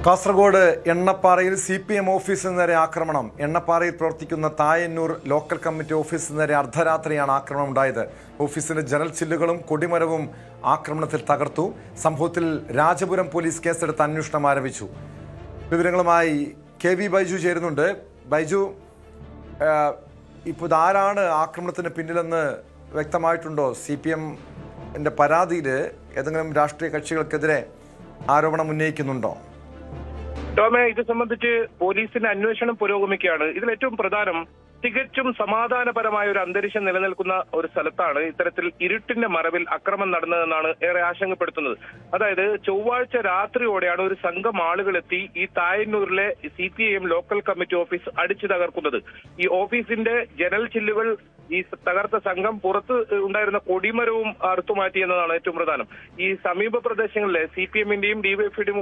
Kasaragod എണ്ണപ്പാറയിൽ CPM ഓഫീസിന് നേരെ ആക്രമണം. എണ്ണപ്പാറയിൽ പ്രവർത്തിക്കുന്ന തായന്നൂർ ലോക്കൽ കമ്മിറ്റി ഓഫീസിന് നേരെ അർദ്ധരാത്രിയാണ് ആക്രമണം ഉണ്ടായത്. ഓഫീസിന്റെ ജനൽ ചില്ലുകളും കൊടിമരവും ആക്രമണത്തിൽ തകർത്തു. സംഭവത്തിൽ രാജപുരം പോലീസ് കേസെടുത്ത് അന്വേഷണം ആരംഭിച്ചു. വിവരങ്ങളുമായി KV ബൈജു ചേരുന്നുണ്ട്. ബൈജു, ഇപ്പോൾ ഇതാരാണ് ആക്രമണത്തിന് പിന്നിലെന്ന് വ്യക്തമായിട്ടുണ്ടോ? CPM-ന്റെ പരാതിയിൽ ഏതെങ്കിലും രാഷ്ട്രീയ കക്ഷികൾക്കെതിരെ ആരോപണം ഉന്നയിക്കുന്നുണ്ടോ? ടോമെ, ഇത് സംബന്ധിച്ച് പോലീസിന്റെ അന്വേഷണം പുരോഗമിക്കുകയാണ്. ഇതിൽ ഏറ്റവും പ്രധാനം തികച്ചും സമാധാനപരമായ ഒരു അന്തരീക്ഷം നിലനിൽക്കുന്ന ഒരു സ്ഥലത്താണ് ഇത്തരത്തിൽ ഇരുട്ടിന്റെ മറവിൽ അക്രമം നടന്നതെന്നാണ് ഏറെ ആശങ്കപ്പെടുത്തുന്നത്. അതായത് ചൊവ്വാഴ്ച രാത്രിയോടെയാണ് ഒരു സംഘം ആളുകൾ എത്തി ഈ തായന്നൂരിലെ CPIM ലോക്കൽ കമ്മിറ്റി ഓഫീസ് അടിച്ചു തകർക്കുന്നത്. ഈ ഓഫീസിന്റെ ജനൽ ചില്ലുകൾ ഈ തകർത്ത സംഘം പുറത്ത് ഉണ്ടായിരുന്ന കൊടിമരവും അറുത്തുമാറ്റി എന്നതാണ് ഏറ്റവും പ്രധാനം. ഈ സമീപ പ്രദേശങ്ങളിലെ CPM-ന്റെയും DYFI-യുടെയും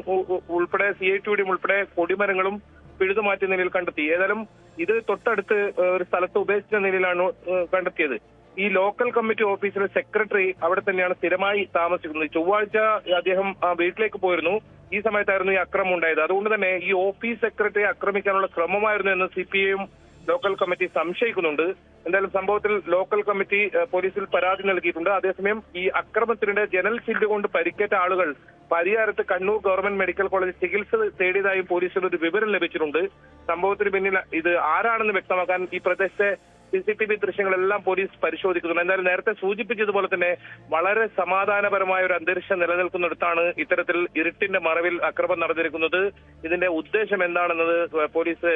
ഉൾപ്പെടെ CIT-യുടെയും ഉൾപ്പെടെ കൊടിമരങ്ങളും പിഴുതുമാറ്റിയ നിലയിൽ കണ്ടെത്തി. ഏതായാലും ഇത് തൊട്ടടുത്ത് ഒരു സ്ഥലത്ത് ഉപേക്ഷിച്ച നിലയിലാണ് കണ്ടെത്തിയത്. ഈ ലോക്കൽ കമ്മിറ്റി ഓഫീസിലെ സെക്രട്ടറി അവിടെ തന്നെയാണ് സ്ഥിരമായി താമസിക്കുന്നത്. ചൊവ്വാഴ്ച അദ്ദേഹം വീട്ടിലേക്ക് പോയിരുന്നു. ഈ സമയത്തായിരുന്നു ഈ അക്രമം ഉണ്ടായത്. അതുകൊണ്ട് തന്നെ ഈ ഓഫീസ് സെക്രട്ടറിയെ ആക്രമിക്കാനുള്ള ശ്രമമായിരുന്നു എന്ന് CPIM ലോക്കൽ കമ്മിറ്റി സംശയിക്കുന്നുണ്ട്. എന്തായാലും സംഭവത്തിൽ ലോക്കൽ കമ്മിറ്റി പോലീസിൽ പരാതി നൽകിയിട്ടുണ്ട്. അതേസമയം ഈ അക്രമത്തിനിടെ ജനൽ ചില്ല് കൊണ്ട് പരിക്കേറ്റ ആളുകൾ പരിയാരത്ത് കണ്ണൂർ ഗവൺമെന്റ് മെഡിക്കൽ കോളേജിൽ ചികിത്സ തേടിയതായും പോലീസിന് ഒരു വിവരം ലഭിച്ചിട്ടുണ്ട്. സംഭവത്തിന് പിന്നിൽ ഇത് ആരാണെന്ന് വ്യക്തമാക്കാൻ ഈ പ്രദേശത്തെ CCTV ദൃശ്യങ്ങളെല്ലാം പോലീസ് പരിശോധിക്കുന്നുണ്ട്. എന്തായാലും നേരത്തെ സൂചിപ്പിച്ചതുപോലെ തന്നെ വളരെ സമാധാനപരമായ ഒരു അന്തരീക്ഷം നിലനിൽക്കുന്നിടത്താണ് ഇത്തരത്തിൽ ഇരുട്ടിന്റെ മറവിൽ അക്രമം നടന്നിരിക്കുന്നത്. ഇതിന്റെ ഉദ്ദേശം എന്താണെന്നത് പോലീസ്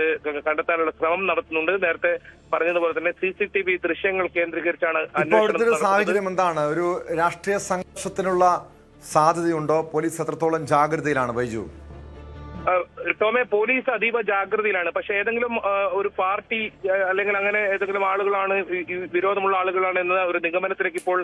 കണ്ടെത്താനുള്ള ശ്രമം നടത്തുന്നുണ്ട്. നേരത്തെ പറഞ്ഞതുപോലെ തന്നെ CCTV ദൃശ്യങ്ങൾ കേന്ദ്രീകരിച്ചാണ് അന്വേഷണം. സാഹചര്യം എന്താണ്? ഒരു രാഷ്ട്രീയ സംഘർഷത്തിനുള്ള സാധ്യതയുണ്ടോ? പോലീസ് എത്രത്തോളം ജാഗ്രതയിലാണ് ബൈജു? ടോമെ, പോലീസ് അതീവ ജാഗ്രതയിലാണ്. പക്ഷെ ഏതെങ്കിലും ഒരു പാർട്ടി അല്ലെങ്കിൽ അങ്ങനെ ഏതെങ്കിലും ആളുകളാണ് വിരോധമുള്ള ആളുകളാണ് എന്ന ഒരു നിഗമനത്തിലേക്ക് ഇപ്പോൾ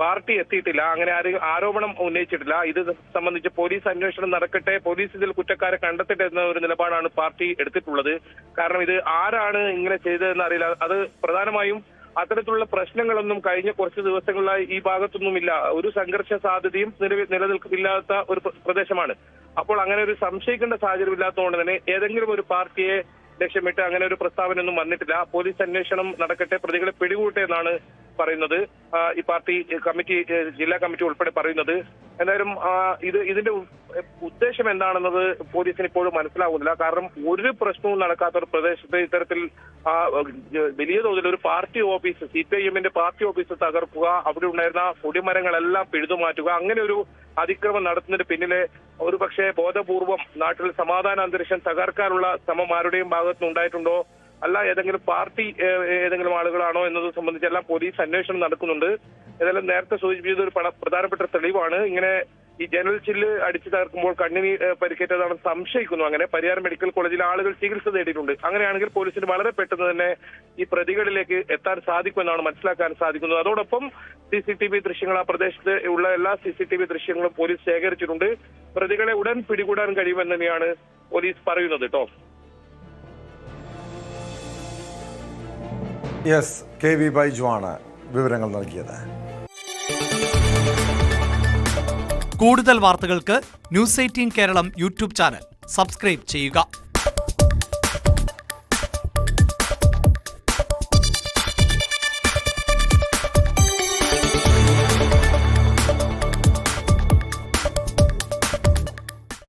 പാർട്ടി എത്തിയിട്ടില്ല. അങ്ങനെ ആരോപണം ഉന്നയിച്ചിട്ടില്ല. ഇത് സംബന്ധിച്ച് പോലീസ് അന്വേഷണം നടക്കട്ടെ, പോലീസ് ഇതിൽ കുറ്റക്കാരെ കണ്ടെത്തട്ടെ എന്ന ഒരു നിലപാടാണ് പാർട്ടി എടുത്തിട്ടുള്ളത്. കാരണം ഇത് ആരാണ് ഇങ്ങനെ ചെയ്തതെന്ന് അറിയില്ല. അത് പ്രധാനമായും അത്തരത്തിലുള്ള പ്രശ്നങ്ങളൊന്നും കഴിഞ്ഞ കുറച്ച് ദിവസങ്ങളിലായി ഈ ഭാഗത്തൊന്നുമില്ല. ഒരു സംഘർഷ സാധ്യതയും നിലനിൽക്കില്ലാത്ത ഒരു പ്രദേശമാണ്. അപ്പോൾ അങ്ങനെ ഒരു സംശയിക്കേണ്ട സാഹചര്യം ഇല്ലാത്തതുകൊണ്ട് തന്നെ ഏതെങ്കിലും ഒരു പാർട്ടിയെ ലക്ഷ്യമിട്ട് അങ്ങനെ ഒരു പ്രസ്താവനയൊന്നും വന്നിട്ടില്ല. പോലീസ് അന്വേഷണം നടക്കട്ടെ, പ്രതികളെ പിടികൂട്ടെ എന്നാണ് പറയുന്നത് ഈ പാർട്ടി കമ്മിറ്റി, ജില്ലാ കമ്മിറ്റി ഉൾപ്പെടെ പറയുന്നത്. എന്തായാലും ഇതിന്റെ ഉദ്ദേശം എന്താണെന്നത് പോലീസിന് ഇപ്പോഴും മനസ്സിലാകുന്നില്ല. കാരണം ഒരു പ്രശ്നവും നടക്കാത്ത ഒരു പ്രദേശത്ത് ഇത്തരത്തിൽ വലിയ തോതിൽ ഒരു പാർട്ടി ഓഫീസ്, CPIM-ന്റെ പാർട്ടി ഓഫീസ് തകർക്കുക, അവിടെ ഉണ്ടായിരുന്ന കൊടിമരങ്ങളെല്ലാം പിഴുതുമാറ്റുക, അങ്ങനെ ഒരു അതിക്രമം നടത്തുന്നതിന് പിന്നിലെ ഒരു പക്ഷേ ബോധപൂർവം നാട്ടിൽ സമാധാന അന്തരീക്ഷം തകർക്കാനുള്ള ശ്രമം ആരുടെയും ഭാഗത്ത് ഉണ്ടായിട്ടുണ്ടോ, അല്ല ഏതെങ്കിലും പാർട്ടി ഏതെങ്കിലും ആളുകളാണോ എന്നത് സംബന്ധിച്ചെല്ലാം പോലീസ് അന്വേഷണം നടക്കുന്നുണ്ട്. ഏതായാലും നേരത്തെ സൂചിപ്പിച്ചത് ഒരു പ്രധാനപ്പെട്ട തെളിവാണ്. ഇങ്ങനെ ഈ ജനൽ ചില്ല് അടിച്ചു തകർക്കുമ്പോൾ കണ്ണിന് പരിക്കേറ്റതാണെന്ന് സംശയിക്കുന്നു. അങ്ങനെ പരിയാരം മെഡിക്കൽ കോളേജിൽ ആളുകൾ ചികിത്സ തേടിയിട്ടുണ്ട്. അങ്ങനെയാണെങ്കിൽ പോലീസിന് വളരെ പെട്ടെന്ന് തന്നെ ഈ പ്രതികളിലേക്ക് എത്താൻ സാധിക്കുമെന്നാണ് മനസ്സിലാക്കാൻ സാധിക്കുന്നത്. അതോടൊപ്പം CCTV ദൃശ്യങ്ങൾ, ആ പ്രദേശത്ത് ഉള്ള എല്ലാ CCTV ദൃശ്യങ്ങളും പോലീസ് ശേഖരിച്ചിട്ടുണ്ട്. പ്രതികളെ ഉടൻ പിടികൂടാൻ കഴിയുമെന്ന് തന്നെയാണ് പോലീസ് പറയുന്നത്. കേട്ടോ, KV ബൈജു ആണ് വിവരങ്ങൾ നൽകിയത്. കൂടുതൽ വാർത്തകൾക്ക് News 18 Keralam YouTube channel subscribe ചെയ്യുക.